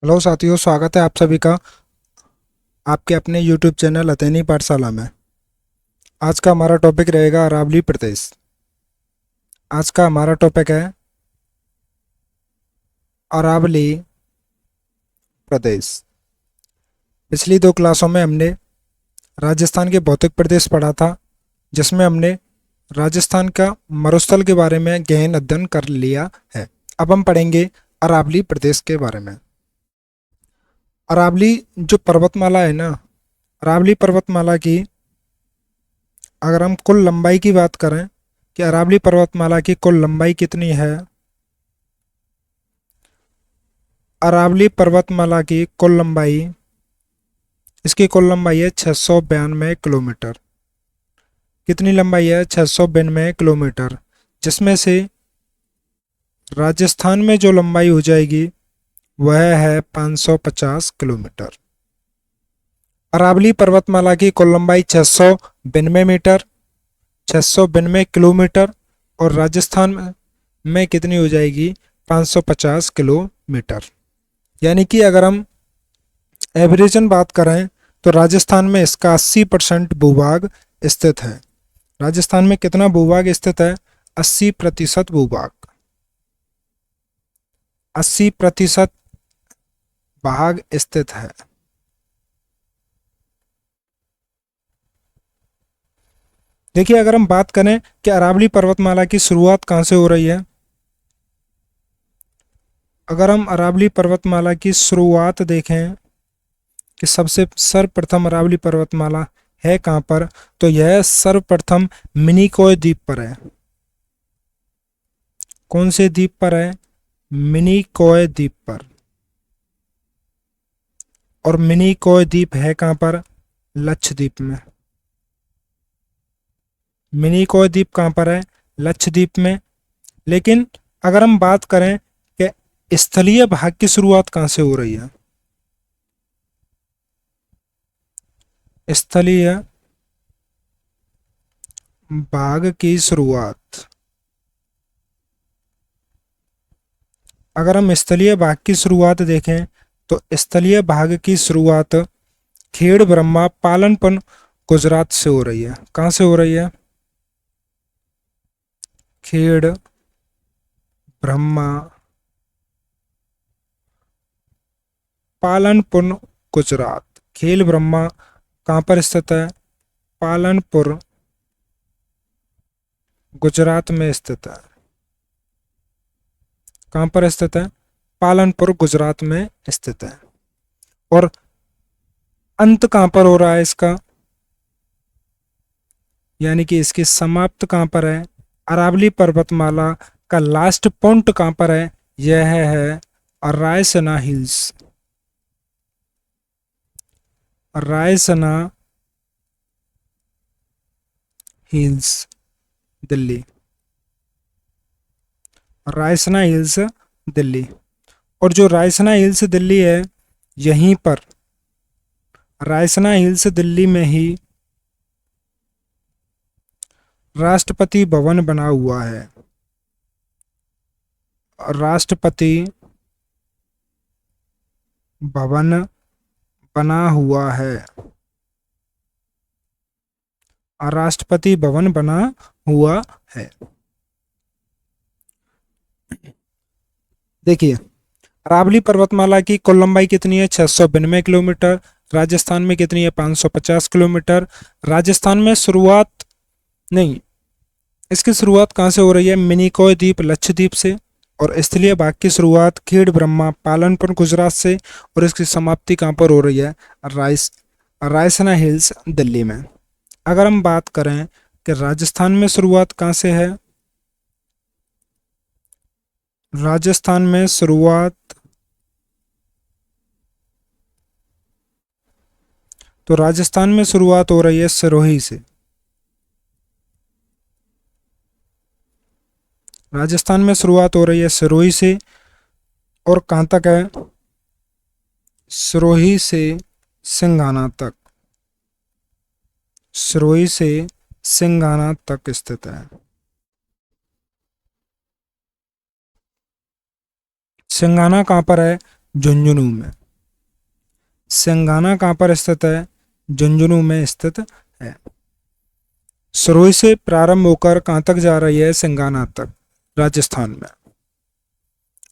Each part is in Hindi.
हेलो साथियों, स्वागत है आप सभी का आपके अपने YouTube चैनल अतैनी पाठशाला में। आज का हमारा टॉपिक रहेगा अरावली प्रदेश। आज का हमारा टॉपिक है अरावली प्रदेश। पिछली दो क्लासों में हमने राजस्थान के भौतिक प्रदेश पढ़ा था, जिसमें हमने राजस्थान का मरुस्थल के बारे में गहन अध्ययन कर लिया है। अब हम पढ़ेंगे अरावली प्रदेश के बारे में। अरावली जो पर्वतमाला है ना, अरावली पर्वतमाला की अगर हम कुल लंबाई की बात करें कि अरावली पर्वतमाला की कुल लंबाई कितनी है। अरावली पर्वतमाला की कुल लंबाई, इसकी कुल लंबाई है 692 किलोमीटर। कितनी लंबाई है? 692 किलोमीटर, जिसमें से राजस्थान में जो लंबाई हो जाएगी वह है 550 किलोमीटर। अरावली पर्वतमाला की कुल लंबाई 692 मीटर, 692 किलोमीटर, और राजस्थान में कितनी हो जाएगी? 550 किलोमीटर। यानी कि अगर हम एवरेजन बात करें तो राजस्थान में इसका 80% भूभाग स्थित है। राजस्थान में कितना भूभाग स्थित है? 80% भूभाग, 80% भाग स्थित है। देखिए, अगर हम बात करें कि अरावली पर्वतमाला की शुरुआत कहाँ से हो रही है, अगर हम अरावली पर्वतमाला की शुरुआत देखें कि सबसे सर्वप्रथम अरावली पर्वतमाला है कहाँ पर, तो यह सर्वप्रथम मिनिकॉय द्वीप पर है। कौन से द्वीप पर है? मिनिकॉय द्वीप पर। और मिनिकॉय द्वीप है कहाँ पर? लक्षद्वीप में। मिनिकॉय द्वीप कहाँ पर है? लक्षद्वीप में। लेकिन अगर हम बात करें कि स्थलीय भाग की शुरुआत कहाँ से हो रही है, स्थलीय भाग की शुरुआत, अगर हम स्थलीय भाग की शुरुआत देखें तो स्थलीय भाग की शुरुआत खेड़ ब्रह्मा पालनपुर गुजरात से हो रही है। कहाँ से हो रही है? खेड़ ब्रह्मा पालनपुर गुजरात। खेल ब्रह्मा कहाँ पर स्थित है? पालनपुर गुजरात में स्थित है। कहाँ पर स्थित है? पालनपुर गुजरात में स्थित है। और अंत कहाँ पर हो रहा है इसका, यानी कि इसकी समाप्त कहाँ पर है? अरावली पर्वतमाला का लास्ट पॉइंट कहाँ पर है? यह है Raisina Hills. Raisina Hills Delhi. Raisina Hills Delhi. और जो रायसना हिल्स दिल्ली है, यहीं पर रायसना हिल्स दिल्ली में ही राष्ट्रपति भवन बना हुआ है। राष्ट्रपति भवन बना हुआ है। राष्ट्रपति भवन बना हुआ है। देखिए, अरावली पर्वतमाला की कुल लंबाई कितनी है? 692 किलोमीटर। राजस्थान में कितनी है? 550 किलोमीटर। राजस्थान में शुरुआत नहीं, इसकी शुरुआत कहाँ से हो रही है? मिनिकॉय द्वीप लक्षद्वीप से। और स्थलीय भाग की शुरुआत खेड़ ब्रह्मा पालनपुर गुजरात से। और इसकी समाप्ति कहाँ पर हो रही है? राइस रायसना हिल्स दिल्ली में। अगर हम बात करें कि राजस्थान में शुरुआत कहाँ से है, राजस्थान में शुरुआत, तो राजस्थान में शुरुआत हो रही है सिरोही से। राजस्थान में शुरुआत हो रही है सिरोही से। और कहाँ तक है? सिरोही से सिंघाना तक। सिरोही से सिंघाना तक स्थित है। सिंघाना कहाँ पर है? झुंझुनू में। सिंघाना कहाँ पर स्थित है? झुंझुनू में स्थित है। सिरोही से प्रारंभ होकर कहाँ तक जा रही है? सिंघाना तक, राजस्थान में।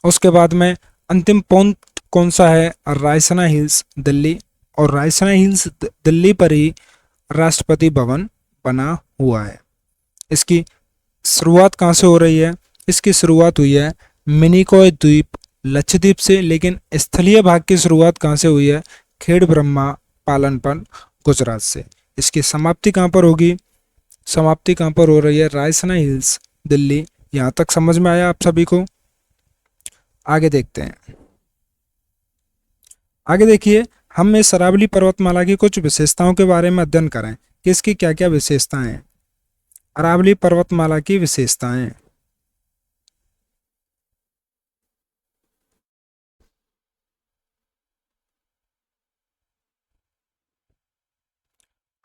उसके बाद में अंतिम पॉइंट कौन सा है? रायसना हिल्स, दिल्ली। और रायसना हिल्स दिल्ली पर ही राष्ट्रपति भवन बना हुआ है। इसकी शुरुआत कहाँ से हो रही है? इसकी शुरुआत हुई है मिनिकॉय द्वीप, लक्षद्वीप से, लेकिन स्थलीय भाग की शुरुआत कहाँ से हुई है? खेड़ ब्रह्मा पालनपुर, गुजरात से। इसकी समाप्ति कहाँ पर होगी? समाप्ति कहाँ पर हो रही है? रायसना हिल्स, दिल्ली। यहाँ तक समझ में आया आप सभी को? आगे देखते हैं। आगे देखिए, हम इस अरावली पर्वतमाला की कुछ विशेषताओं के बारे में अध्ययन करें कि इसकी क्या क्या विशेषताएं हैं। अरावली पर्वतमाला की विशेषताएं।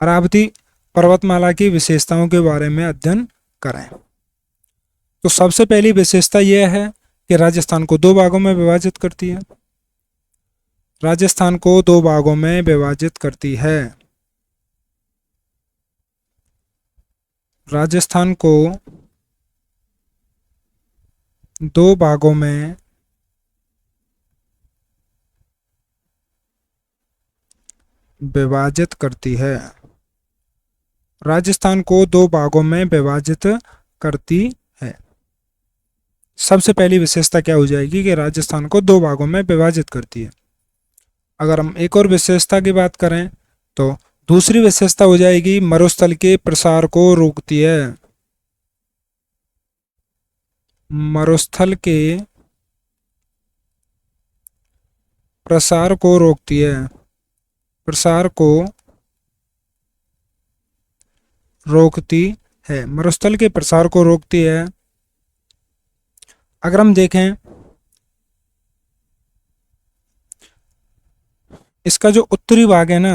अरावती पर्वतमाला की विशेषताओं के बारे में अध्ययन करें। तो सबसे पहली विशेषता यह है कि राजस्थान को दो भागों में विभाजित करती है। राजस्थान को दो भागों में विभाजित करती है। राजस्थान को दो भागों में विभाजित करती है। राजस्थान को दो भागों में विभाजित करती है। सबसे पहली विशेषता क्या हो जाएगी कि राजस्थान को दो भागों में विभाजित करती है। अगर हम एक और विशेषता की बात करें तो दूसरी विशेषता हो जाएगी मरुस्थल के प्रसार को रोकती है। मरुस्थल के प्रसार को रोकती है। प्रसार को रोकती है। मरुस्थल के प्रसार को रोकती है। अगर हम देखें इसका जो उत्तरी भाग है ना,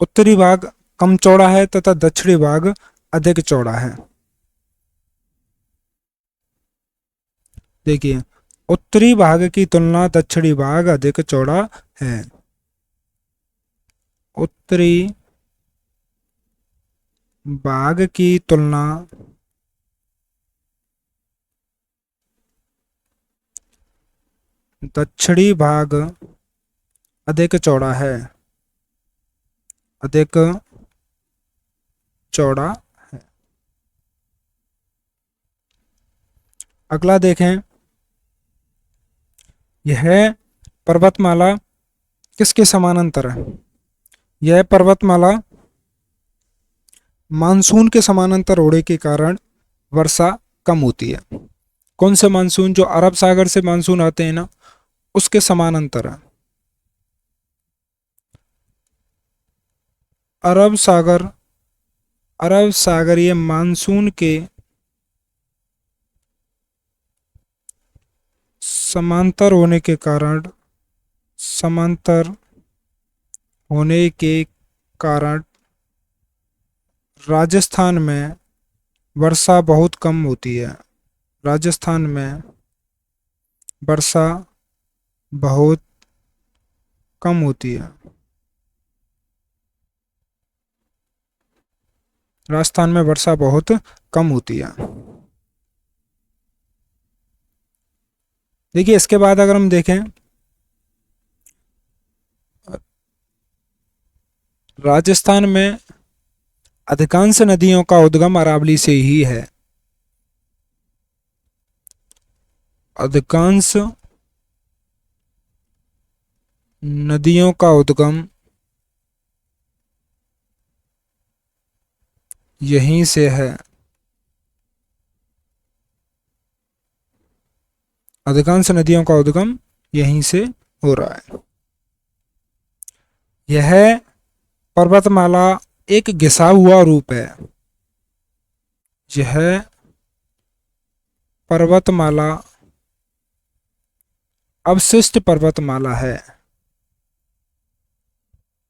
उत्तरी भाग कम चौड़ा है तथा दक्षिणी भाग अधिक चौड़ा है। देखिए, उत्तरी भाग की तुलना दक्षिणी भाग अधिक चौड़ा है। उत्तरी भाग की तुलना दक्षिणी भाग अधिक चौड़ा है। अधिक चौड़ा है। अगला देखें, यह पर्वतमाला किसके समानांतर है? यह पर्वतमाला मानसून के समानांतर होने के कारण वर्षा कम होती है। कौन से मानसून? जो अरब सागर से मानसून आते हैं ना, उसके समानांतर है। अरब सागर, अरब सागरीय मानसून के समांतर होने के कारण, समांतर होने के कारण राजस्थान में वर्षा बहुत कम होती है। राजस्थान में वर्षा बहुत कम होती है। राजस्थान में वर्षा बहुत कम होती है। देखिए, इसके बाद अगर हम देखें, राजस्थान में अधिकांश नदियों का उद्गम अरावली से ही है। अधिकांश नदियों का उद्गम यहीं से है। अधिकांश नदियों का उद्गम यहीं से हो रहा है। यह पर्वतमाला एक घिसा हुआ रूप है। यह पर्वतमाला अवशिष्ट पर्वतमाला है।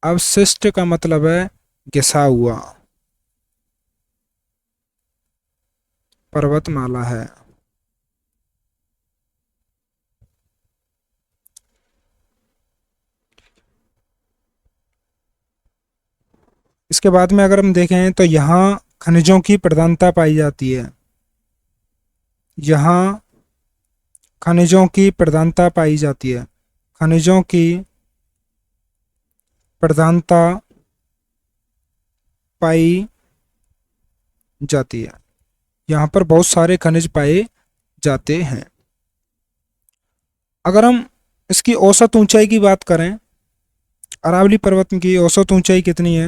अवशिष्ट का मतलब है घिसा हुआ पर्वतमाला है। इसके बाद में अगर हम देखें तो यहाँ खनिजों की प्रधानता पाई जाती है, यहाँ खनिजों की प्रधानता पाई जाती है, खनिजों की प्रधानता पाई जाती है। यहाँ पर बहुत सारे खनिज पाए जाते हैं। अगर हम इसकी औसत ऊंचाई की बात करें, अरावली पर्वत की औसत ऊंचाई कितनी है,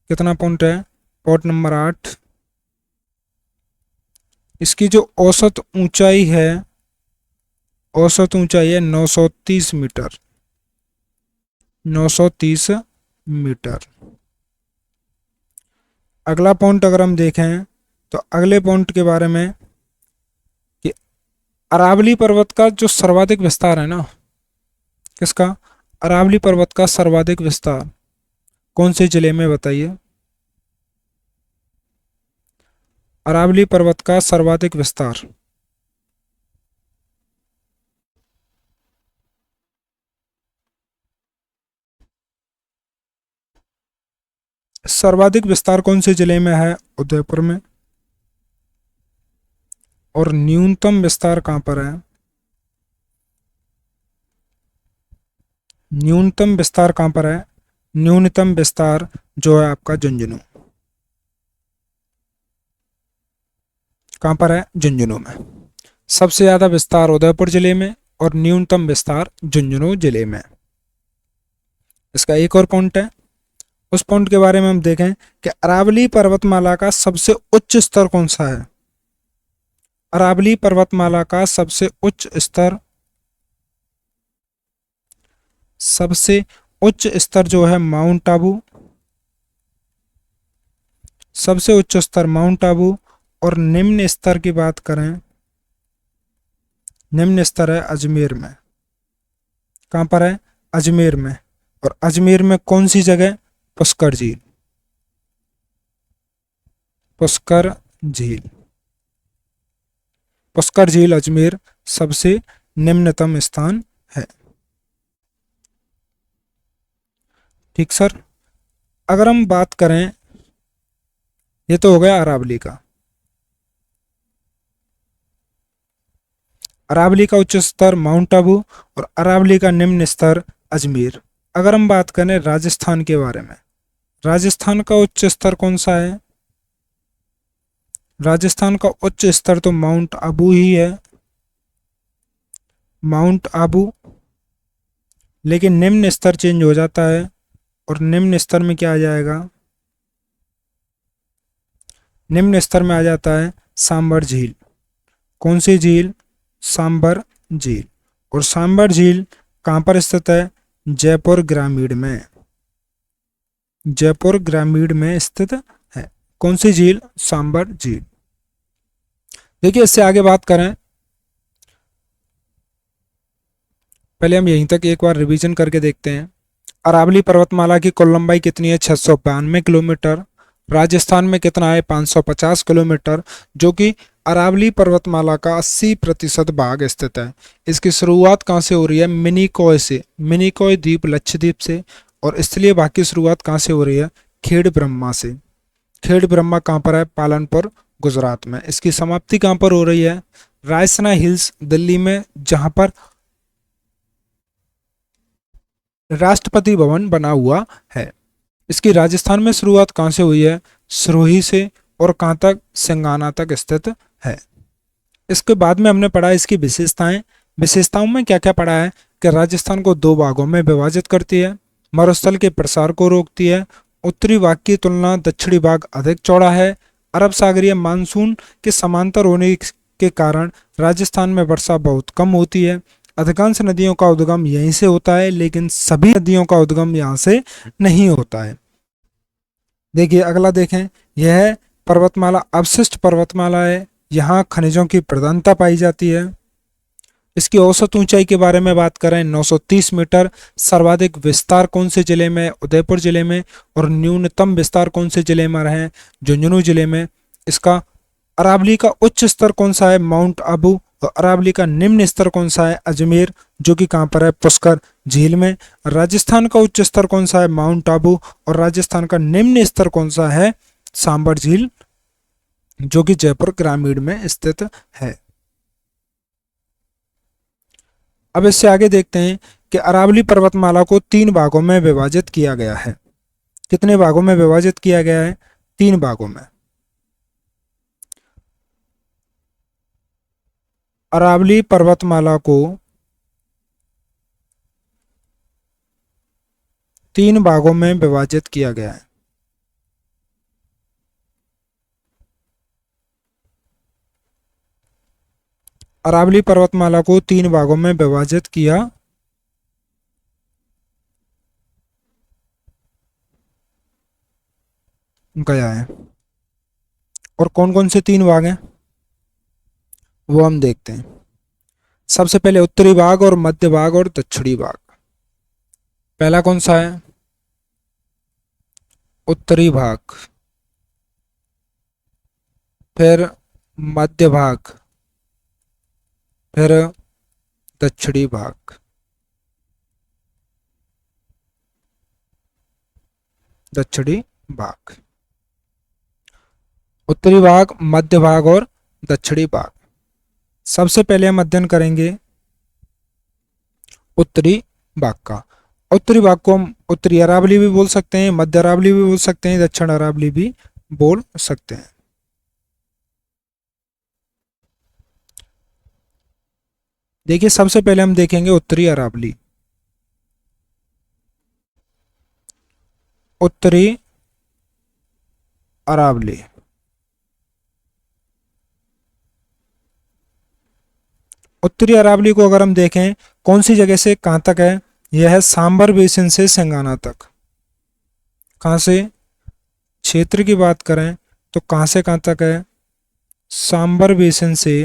कितना पॉइंट है, पॉइंट नंबर 8। इसकी जो औसत ऊंचाई है, औसत ऊंचाई है 930 मीटर, 930 मीटर। अगला पॉइंट अगर हम देखें तो अगले पॉइंट के बारे में कि अरावली पर्वत का जो सर्वाधिक विस्तार है ना, किसका, अरावली पर्वत का सर्वाधिक विस्तार कौन से जिले में, बताइए। अरावली पर्वत का सर्वाधिक विस्तार सर्वाधिक विस्तार कौन से जिले में है, उदयपुर में। और न्यूनतम विस्तार कहां पर है, न्यूनतम विस्तार कहां पर है, न्यूनतम विस्तार जो है आपका झुंझुनू, कहां पर है, झुंझुनू में। सबसे ज्यादा विस्तार उदयपुर जिले में और न्यूनतम विस्तार झुंझुनू जिले में। इसका एक और पॉइंट है, उस पॉइंट के बारे में हम देखें कि अरावली पर्वतमाला का सबसे उच्च स्तर कौन सा है। अरावली पर्वतमाला का सबसे उच्च स्तर, सबसे उच्च स्तर जो है माउंट आबू, सबसे उच्च स्तर माउंट आबू। और निम्न स्तर की बात करें, निम्न स्तर है अजमेर में, कहां पर है, अजमेर में। और अजमेर में कौन सी जगह, पुष्कर झील, पुष्कर झील, पुष्कर झील अजमेर सबसे निम्नतम स्थान है। ठीक सर। अगर हम बात करें, ये तो हो गया अरावली का, अरावली का उच्च स्तर माउंट आबू और अरावली का निम्न स्तर अजमेर। अगर हम बात करें राजस्थान के बारे में, राजस्थान का उच्च स्तर कौन सा है, राजस्थान का उच्च स्तर तो माउंट आबू ही है, माउंट आबू। लेकिन निम्न स्तर चेंज हो जाता है और निम्न स्तर में क्या आ जाएगा, निम्न स्तर में आ जाता है सांबर झील। कौन सी झील, सांबर झील। और सांबर झील कहां पर स्थित है, जयपुर ग्रामीण में, जयपुर ग्रामीण में स्थित है। कौन सी झील, सांबर झील। देखिए इससे आगे बात करें, पहले हम यहीं तक एक बार रिवीजन करके देखते हैं। अरावली पर्वतमाला की कुल लंबाई कितनी है, 692 किलोमीटर। राजस्थान में कितना है, 550 किलोमीटर, जो कि अरावली पर्वतमाला का 80% भाग स्थित है। इसकी शुरुआत कहाँ से हो रही है, मिनिकॉय से, मिनिकॉय द्वीप लक्षद्वीप से। और स्थलीय भाग की शुरुआत कहाँ से हो रही है, खेड़ ब्रह्मा से। खेड़ ब्रह्मा कहाँ पर है, पालनपुर गुजरात में। इसकी समाप्ति कहाँ पर हो रही है, रायसना हिल्स दिल्ली में, जहां पर राष्ट्रपति भवन बना हुआ है। इसकी राजस्थान में शुरुआत कहाँ से हुई है, सिरोही से, और कहाँ तक, सिंगाना तक स्थित है। इसके बाद में हमने पढ़ा इसकी विशेषताएं। विशेषताओं में क्या क्या पढ़ा है कि राजस्थान को 2 भागों में विभाजित करती है, मरुस्थल के प्रसार को रोकती है, उत्तरी भाग की तुलना दक्षिणी भाग अधिक चौड़ा है, अरब सागरीय मानसून के समांतर होने के कारण राजस्थान में वर्षा बहुत कम होती है, अधिकांश नदियों का उद्गम यहीं से होता है, लेकिन सभी नदियों का उद्गम यहाँ से नहीं होता है। देखिए अगला देखें, यह पर्वतमाला अवशिष्ट पर्वतमाला है, यहाँ खनिजों की प्रधानता पाई जाती है। इसकी औसत ऊंचाई के बारे में बात करें, 930 मीटर। सर्वाधिक विस्तार कौन से जिले में, उदयपुर जिले में। और न्यूनतम विस्तार कौन से जिले में है, झुंझुनू जिले में। इसका अरावली का उच्च स्तर कौन सा है, माउंट आबू। और अरावली का निम्न स्तर कौन सा है? अजमेर, जो कि कहाँ पर है? पुष्कर झील में। राजस्थान का उच्च स्तर कौन सा है? माउंट आबू। और राजस्थान का निम्न स्तर कौन सा है? सांबर झील, जो कि जयपुर ग्रामीण में स्थित है। अब इससे आगे देखते हैं कि अरावली पर्वतमाला को 3 भागों में विभाजित किया गया है। कितने भागों में विभाजित किया गया है? 3 भागों में। अरावली पर्वतमाला को 3 भागों में विभाजित किया गया है। अरावली पर्वतमाला को 3 भागों में विभाजित किया गया है। और कौन कौन से 3 भाग हैं वो हम देखते हैं। सबसे पहले उत्तरी भाग और मध्य भाग और दक्षिणी भाग। पहला कौन सा है? उत्तरी भाग, फिर मध्य भाग, फिर दक्षिणी भाग। दक्षिणी भाग, उत्तरी भाग, मध्य भाग और दक्षिणी भाग। सबसे पहले हम अध्ययन करेंगे उत्तरी भाग का। उत्तरी भाग को हम उत्तरी अरावली भी बोल सकते हैं, मध्य अरावली भी बोल सकते हैं, दक्षिण अरावली भी बोल सकते हैं। देखिए, सबसे पहले हम देखेंगे उत्तरी अरावली। उत्तरी अरावली, उत्तरी अरावली को अगर हम देखें कौन सी जगह से कहां तक है? यह है सांबर बेसिन से सिंगाना तक। कहां से? क्षेत्र की बात करें तो कहां से कहां तक है? सांबर बेसिन से,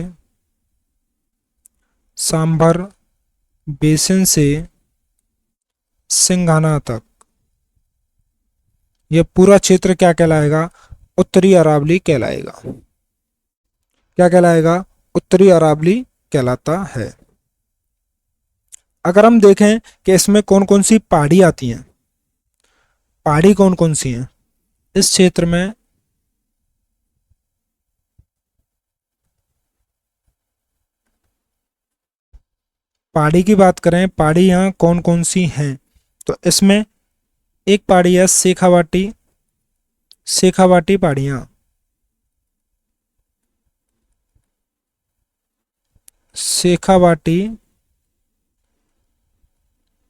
सांबर बेसिन से सिंघाना तक। यह पूरा क्षेत्र क्या कहलाएगा? उत्तरी अरावली कहलाएगा। क्या कहलाएगा? उत्तरी अरावली कहलाता है। अगर हम देखें कि इसमें कौन कौन सी पहाड़ी आती हैं, पहाड़ी कौन कौन सी हैं इस क्षेत्र में? पहाड़ी की बात करें, पहाड़ी यहाँ कौन कौन सी हैं? तो इसमें एक पहाड़ी है शेखावाटी, शेखावाटी पहाड़ियाँ। शेखावाटी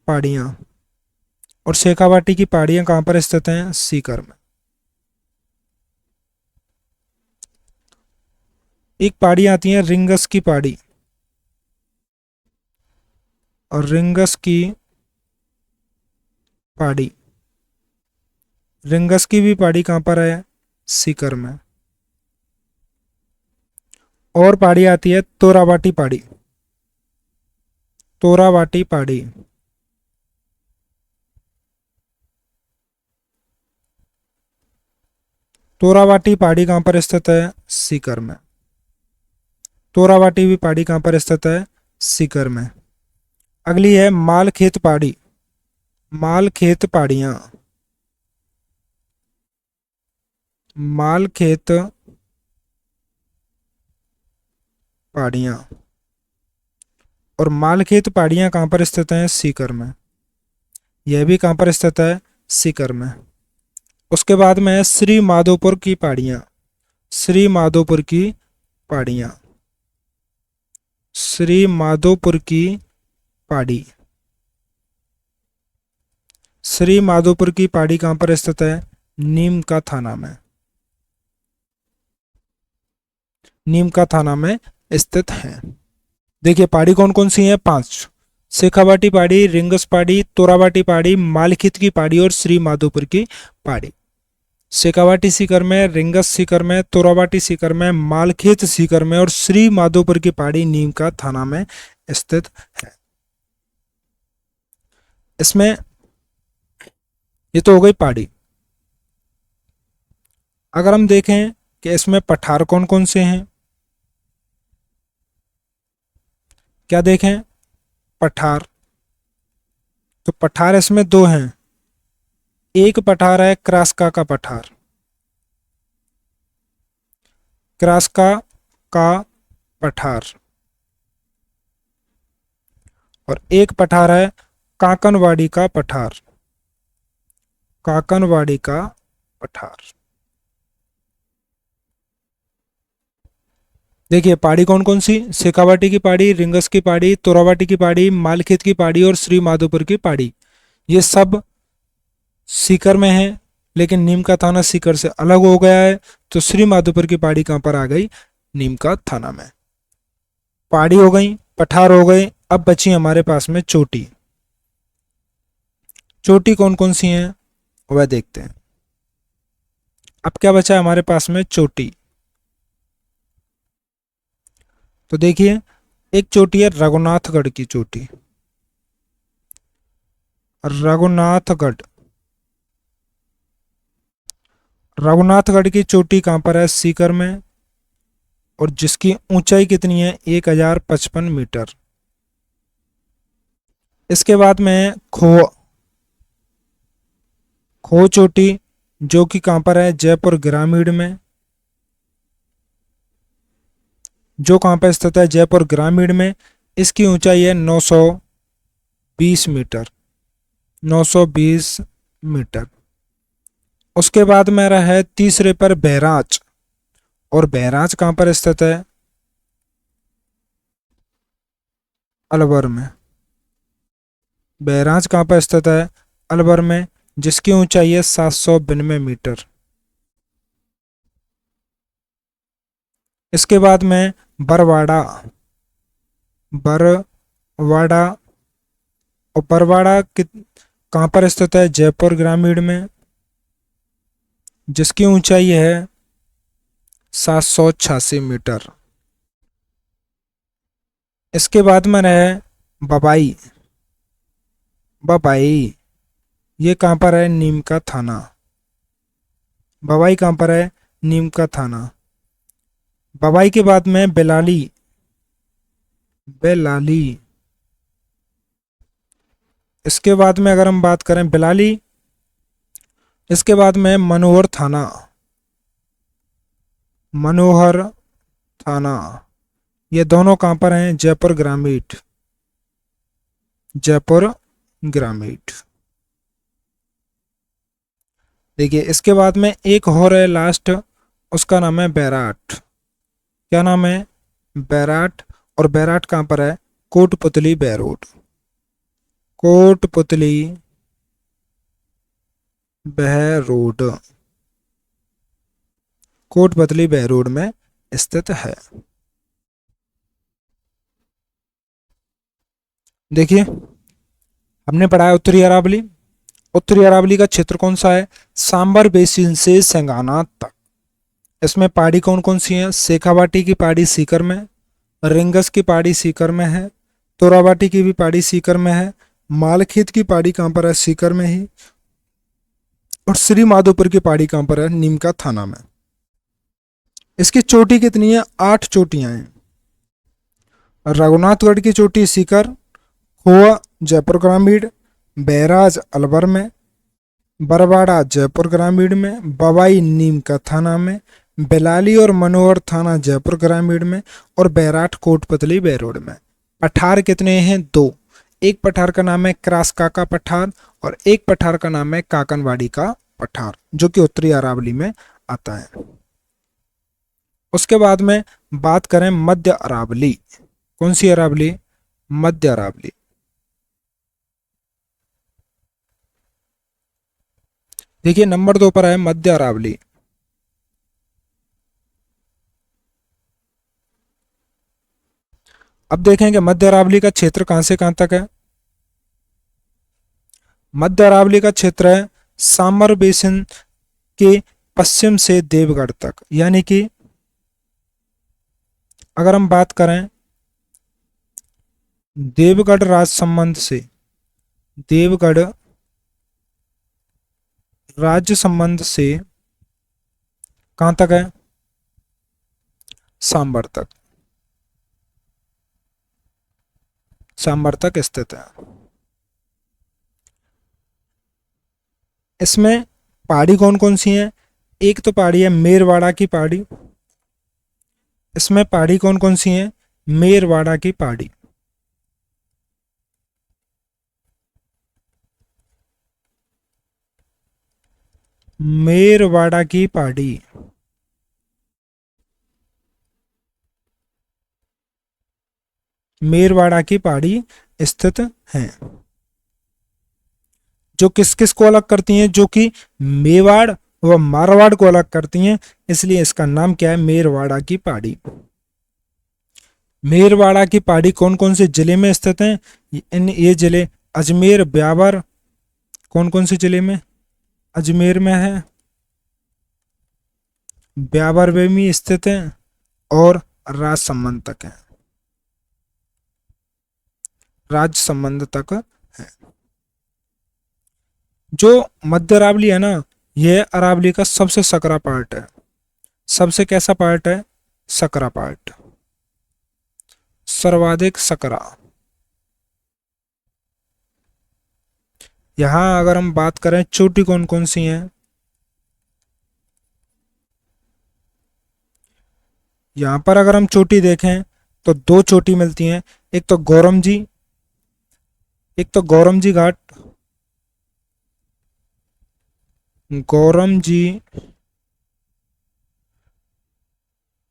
पहाड़ियाँ। और शेखावाटी की पहाड़ियाँ कहाँ पर स्थित हैं? सीकर में। एक पहाड़ी आती है रिंगस की पहाड़ी, और रिंगस की पहाड़ी, रिंगस की भी पहाड़ी कहाँ पर है? सीकर में। और पहाड़ी आती है तोरावाटी पहाड़ी, तोरावाटी पहाड़ी। तोरावाटी पहाड़ी कहाँ पर स्थित है? सीकर में। तोरावाटी भी पहाड़ी कहाँ पर स्थित है? सीकर में। अगली है मालखेत पहाड़ी, मालखेत पहाड़ियाँ, मालखेत पहाड़ियाँ। और मालखेत पहाड़ियाँ कहाँ पर स्थित हैं? सीकर में। यह भी कहाँ पर स्थित है? सीकर में। उसके बाद में है श्री माधोपुर की पहाड़ियाँ, श्री माधोपुर की पहाड़ियाँ, श्री माधोपुर की पहाड़ी। श्री माधोपुर की पहाड़ी कहाँ पर स्थित है? नीम का थाना में, नीम का थाना में स्थित है। देखिए पहाड़ी कौन कौन सी हैं? 5। शेखावाटी पहाड़ी, रिंगस पहाड़ी, तोरावाटी पहाड़ी, मालखित की पहाड़ी और श्री माधोपुर की पहाड़ी। शेखावाटी सीकर में, रिंगस सीकर में, तोरावाटी सीकर में, मालखेत सीकर में और श्री माधोपुर की पहाड़ी नीम का थाना में स्थित है। इसमें ये तो हो गई पहाड़ी। अगर हम देखें कि इसमें पठार कौन कौन से हैं, क्या देखें, पठार। तो पठार इसमें दो हैं, एक पठार है क्रास्का का पठार, क्रास्का का पठार, और एक पठार है काकनवाड़ी का पठार, काकनवाड़ी का पठार। देखिए पहाड़ी कौन कौन सी, शेखावाटी की पहाड़ी, रिंगस की पहाड़ी, तोरावाटी की पहाड़ी, मालखेत की पहाड़ी और श्री माधोपुर की पहाड़ी, ये सब सीकर में है। लेकिन नीम का थाना सीकर से अलग हो गया है, तो श्री माधोपुर की पहाड़ी कहां पर आ गई, नीम का थाना में। पहाड़ी हो गई, पठार हो गए, अब बची हमारे पास में चोटी। चोटी कौन कौन सी हैं वह देखते हैं। अब क्या बचा है हमारे पास में, चोटी। तो देखिए एक चोटी है रघुनाथगढ़ की चोटी, रघुनाथगढ़। रघुनाथगढ़ की चोटी कहां पर है, सीकर में, और जिसकी ऊंचाई कितनी है, 1055 मीटर। इसके बाद में खो, खो चोटी, जो कि कहां पर है, जयपुर ग्रामीण में, जो कहां पर स्थित है, जयपुर ग्रामीण में। इसकी ऊंचाई है 920 मीटर, 920 मीटर। उसके बाद में रहा है तीसरे पर बहराच, और बहराच कहां पर स्थित है, अलवर में। बहराच कहां पर स्थित है, अलवर में, जिसकी ऊंचाई है 792 मीटर। इसके बाद में बरवाड़ा, बरवाड़ा, और बरवाड़ा कहां पर स्थित है, जयपुर ग्रामीण में, जिसकी ऊंचाई है 786 मीटर। इसके बाद में रहे बबाई, बबाई ये कहां पर है, नीम का थाना। बबाई कहां पर है, नीम का थाना। बबाई के बाद में बेलाली, बेलाली। इसके बाद में अगर हम बात करें बेलाली, इसके बाद में मनोहर थाना, मनोहर थाना। ये दोनों कहां पर हैं, जयपुर ग्रामीण, जयपुर ग्रामीण। देखिए इसके बाद में एक और है लास्ट, उसका नाम है बैराट। क्या नाम है, बैराट। और बैराट कहां पर है, कोटपुतली बहरोड, कोटपुतली बहरोड, कोटपुतली बहरोड में स्थित है। देखिए हमने पढ़ा है उत्तरी अरावली। उत्तरी अरावली का क्षेत्र कौन सा है, सांबर बेसिन से संगाना तक। इसमें पहाड़ी कौन कौन सी हैं, शेखावाटी की पहाड़ी सीकर में, रिंगस की पहाड़ी सीकर में है, तोरावाटी की भी पहाड़ी सीकर में है, मालखेत की पहाड़ी कहां पर है, सीकर में ही, और श्री माधोपुर की पहाड़ी कहां पर है, नीम का थाना में। इसकी चोटी कितनी है, 8 चोटियां हैं। रघुनाथगढ़ की चोटी सीकर, खोआ जयपुर ग्रामीण, बैराज अलवर में, बरवाड़ा जयपुर ग्रामीण में, बवाई नीम का थाना में, बेलाली और मनोहर थाना जयपुर ग्रामीण में, और बैराट कोटपुतली बहरोड में। पठार कितने हैं, 2। एक पठार का नाम है क्रास्का का पठार, और एक पठार का नाम है काकनवाड़ी का पठार, जो कि उत्तरी अरावली में आता है। उसके बाद में बात करें मध्य अरावली। कौन सी अरावली, मध्य अरावली। देखिए नंबर 2 पर है मध्य अरावली। अब देखेंगे मध्य अरावली का क्षेत्र कहां से कहां तक है। मध्य अरावली का क्षेत्र है सामर बेसिन के पश्चिम से देवगढ़ तक, यानी कि अगर हम बात करें देवगढ़ राज संबंध से, देवगढ़ राज्य संबंध से कहां तक है, सांबर तक। सांबर तक स्थित है। इसमें पहाड़ी कौन कौन सी हैं? एक तो पहाड़ी है मेरवाड़ा की पहाड़ी। इसमें पहाड़ी कौन कौन सी हैं? मेरवाड़ा की पहाड़ी। मेरवाड़ा की पहाड़ी। मेरवाड़ा की पहाड़ी स्थित हैं, जो किस किस को अलग करती हैं? जो कि मेवाड़ व मारवाड़ को अलग करती हैं, इसलिए इसका नाम क्या है? मेरवाड़ा की पहाड़ी। मेरवाड़ा की पहाड़ी कौन कौन से जिले में स्थित हैं? ये जिले अजमेर, ब्यावर, कौन कौन से जिले में? अजमेर में है, ब्यावर में भी स्थित है और राजसमंद तक है, राजसमंद तक है। जो मध्य अरावली है ना, यह अरावली का सबसे सकरा पार्ट है। सबसे कैसा पार्ट है? सकरा पार्ट, सर्वाधिक सकरा। यहां अगर हम बात करें चोटी कौन कौन सी हैं, यहां पर अगर हम चोटी देखें तो दो चोटी मिलती हैं। एक तो गौरम जी, एक तो गौरम जी घाट, गौरम जी,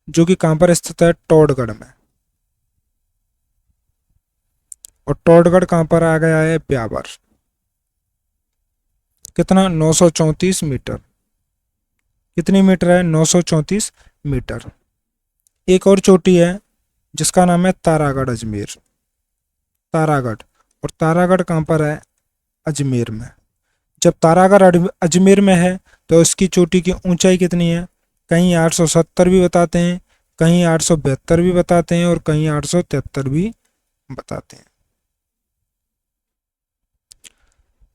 जो कि कहां पर स्थित है? टोडगढ़ में। और टोडगढ़ कहां पर आ गया है? ब्यावर। कितना? 934 मीटर। कितनी मीटर है? 934 मीटर। एक और चोटी है जिसका नाम है तारागढ़ अजमेर। तारागढ़। और तारागढ़ कहां पर है? अजमेर में। जब तारागढ़ अजमेर में है तो इसकी चोटी की ऊंचाई कितनी है? कहीं 870 भी बताते हैं, कहीं 872 भी बताते हैं और कहीं 873 भी बताते हैं।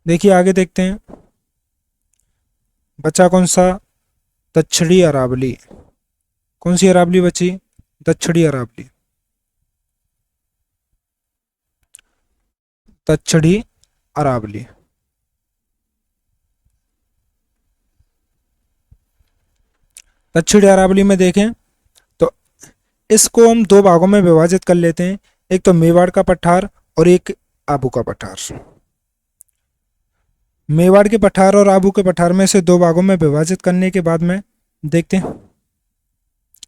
देखिए आगे देखते हैं, बचा कौन सा? दक्षिणी अरावली। कौन सी अरावली बची? दक्षिणी अरावली। दक्षिणी अरावली। दक्षिणी अरावली में देखें तो इसको हम दो भागों में विभाजित कर लेते हैं, एक तो मेवाड़ का पठार और एक आबू का पठार। मेवाड़ के पठार और आबू के पठार में से दो भागों में विभाजित करने के बाद में देखते हैं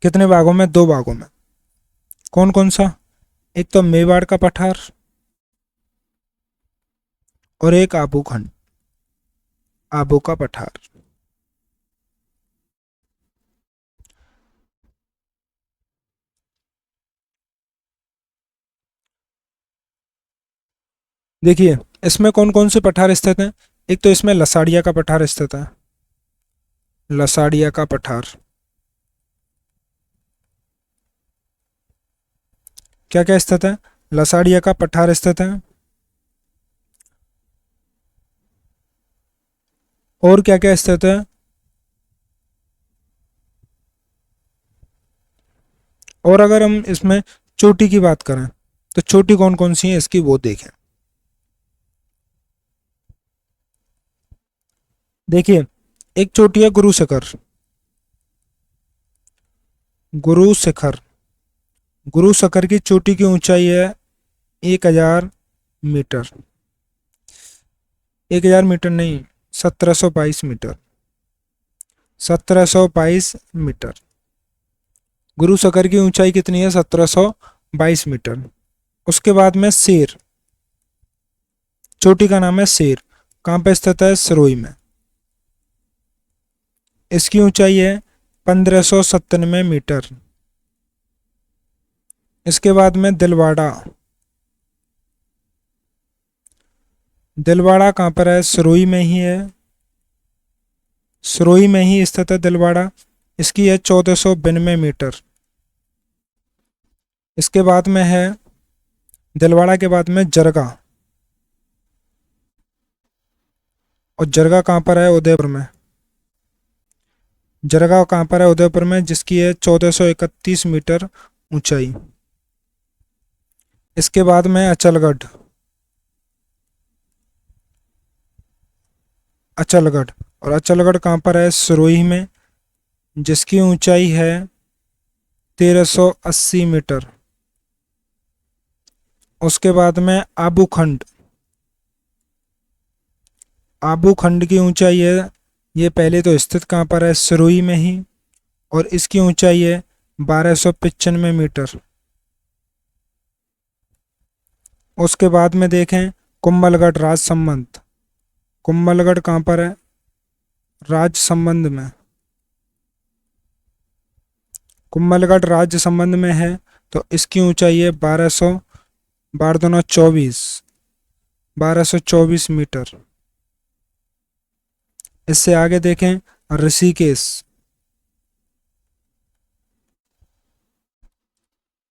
कितने भागों में? दो भागों में। कौन कौन सा? एक तो मेवाड़ का पठार और एक आबू खंड, आबू का पठार। देखिए इसमें कौन कौन से पठार स्थित हैं? एक तो इसमें लसाड़िया का पठार स्थित है, लसाड़िया का पठार। क्या क्या स्थित है? लसाड़िया का पठार स्थित है। और क्या क्या स्थित है? और अगर हम इसमें चोटी की बात करें तो चोटी कौन कौन सी है इसकी वो देखें। देखिए एक चोटी है गुरु शिखर। गुरु शिखर, गुरु शिखर की चोटी की ऊंचाई है 1000 मीटर। 1000 मीटर नहीं, 1722 मीटर। 1722 मीटर। गुरु शिखर की ऊंचाई कितनी है? 1722 मीटर। उसके बाद में शेर, चोटी का नाम है शेर। कहाँ पे स्थित है? सिरोही में। इसकी ऊंचाई है 1597 मीटर। इसके बाद में दिलवाड़ा, दिलवाड़ा कहाँ पर है? सिरोही में ही है, सिरोही में ही स्थित है दिलवाड़ा। इसकी है 1492 मीटर। इसके बाद में है दिलवाड़ा के बाद में जरगा, और जरगा कहाँ पर है? उदयपुर में। जरगा कहाँ पर है? उदयपुर में, जिसकी है 1431 मीटर ऊंचाई। इसके बाद में अचलगढ़, अचलगढ़, और अचलगढ़ कहाँ पर है? सिरोही में, जिसकी ऊंचाई है 1380 मीटर। उसके बाद में आबूखंड, आबूखंड की ऊंचाई है, ये पहले तो स्थित कहाँ पर है? सिरोही में ही, और इसकी ऊंचाई है 1295 मीटर। उसके बाद में देखें कुंभलगढ़ राजसमंद, कुंभलगढ़ कहाँ पर है? राजसमंद में, कुंभलगढ़ राजसमंद में है, तो इसकी ऊंचाई है 1200, 1224, 1224 मीटर। इससे आगे देखें ऋषिकेश,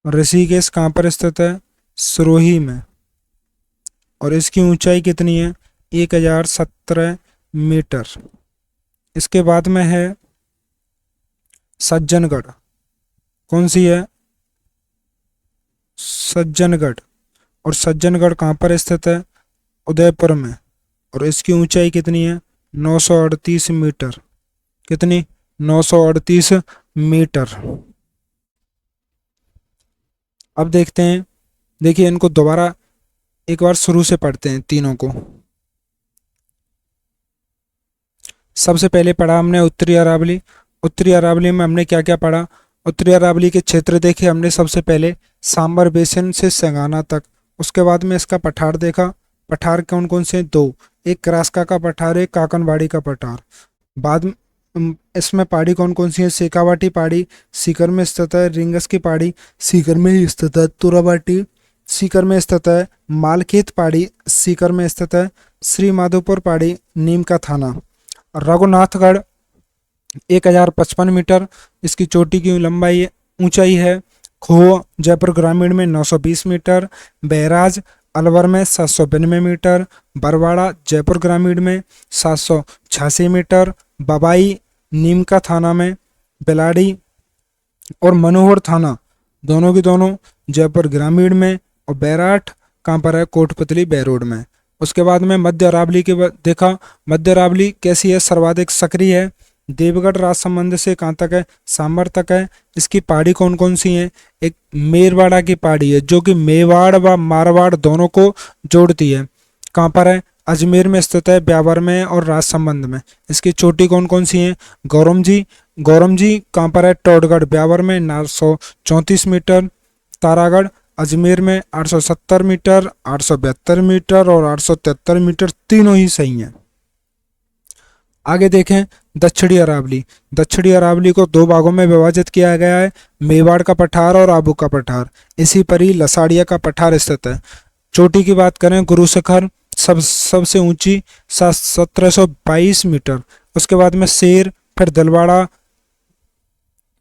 ऋषिकेश कहाँ पर स्थित है? सिरोही में, और इसकी ऊंचाई कितनी है? 1017 मीटर। इसके बाद में है सज्जनगढ़, कौन सी है? सज्जनगढ़, और सज्जनगढ़ कहाँ पर स्थित है? उदयपुर में, और इसकी ऊंचाई कितनी है? 938 मीटर। कितनी? 938 मीटर। अब देखते हैं, देखिए इनको दोबारा एक बार शुरू से पढ़ते हैं तीनों को। सबसे पहले पढ़ा हमने उत्तरी अरावली। उत्तरी अरावली में हमने क्या क्या पढ़ा? उत्तरी अरावली के क्षेत्र देखे हमने सबसे पहले सांबर बेसिन से संगाना तक। उसके बाद में इसका पठार देखा। पठार कौन कौन से? दो, एक करास्का का पठार, एक काकनवाड़ी का पठार। बाद में इसमें पहाड़ी कौन कौन सी है? शेखावाटी पहाड़ी सीकर में स्थित है, रिंगस की पहाड़ी सीकर में ही स्थित है, तुराबाटी सीकर में स्थित है, मालखेत पहाड़ी सीकर में स्थित है, श्री माधोपुर पहाड़ी नीम का थाना। रघुनाथगढ़ 1055 मीटर इसकी चोटी की लंबाई, ऊंचाई है। खो जयपुर ग्रामीण में 920 मीटर, बैराज अलवर में 792 मीटर, बरवाड़ा जयपुर ग्रामीण में 786 मीटर, बबाई नीमका थाना में, बेलाड़ी और मनोहर थाना दोनों की दोनों जयपुर ग्रामीण में, और बैराठ कहाँ पर है? कोटपुतली बैरोड में। उसके बाद में मध्य अरावली के देखा। मध्य अरावली कैसी है? सर्वाधिक सक्रिय है। देवगढ़ राजसमंद से कहाँ तक है? सांबर तक है। इसकी पहाड़ी कौन कौन सी है? एक मेरवाड़ा की पहाड़ी है जो कि मेवाड़ व मारवाड़ दोनों को जोड़ती है। कहाँ पर है? अजमेर में स्थित है, ब्यावर में और राजसमंद में। इसकी चोटी कौन कौन सी है? गौरमजी, गौरमजी कहाँ पर है? टोडगढ़ ब्यावर में 934 मीटर, तारागढ़ अजमेर में 870 मीटर, 872 मीटर और 873 मीटर, तीनों ही सही हैं। आगे देखें दक्षिणी अरावली। दक्षिणी अरावली को दो भागों में विभाजित किया गया है, मेवाड़ का पठार और आबू का पठार। इसी पर ही लसाड़िया का पठार स्थित है। चोटी की बात करें, गुरु शिखर सबसे ऊंची 1722 मीटर। उसके बाद में शेर, फिर दिलवाड़ा।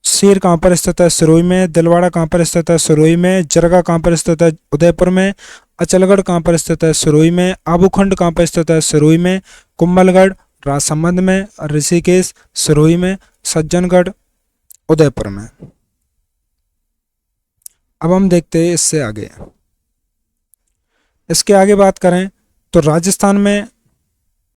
शेर कहाँ पर स्थित है? सिरोही में। दिलवाड़ा कहाँ पर स्थित है? सिरोही में। जरगा कहाँ पर स्थित है? उदयपुर में। अचलगढ़ कहाँ पर स्थित है? सिरोही में। आबूखंड कहाँ पर स्थित है? सिरोही में। कुंभलगढ़ राजसमंद में, ऋषिकेश सिरोही में, सज्जनगढ़ उदयपुर में। अब हम देखते हैं इससे आगे। इसके आगे बात करें तो राजस्थान में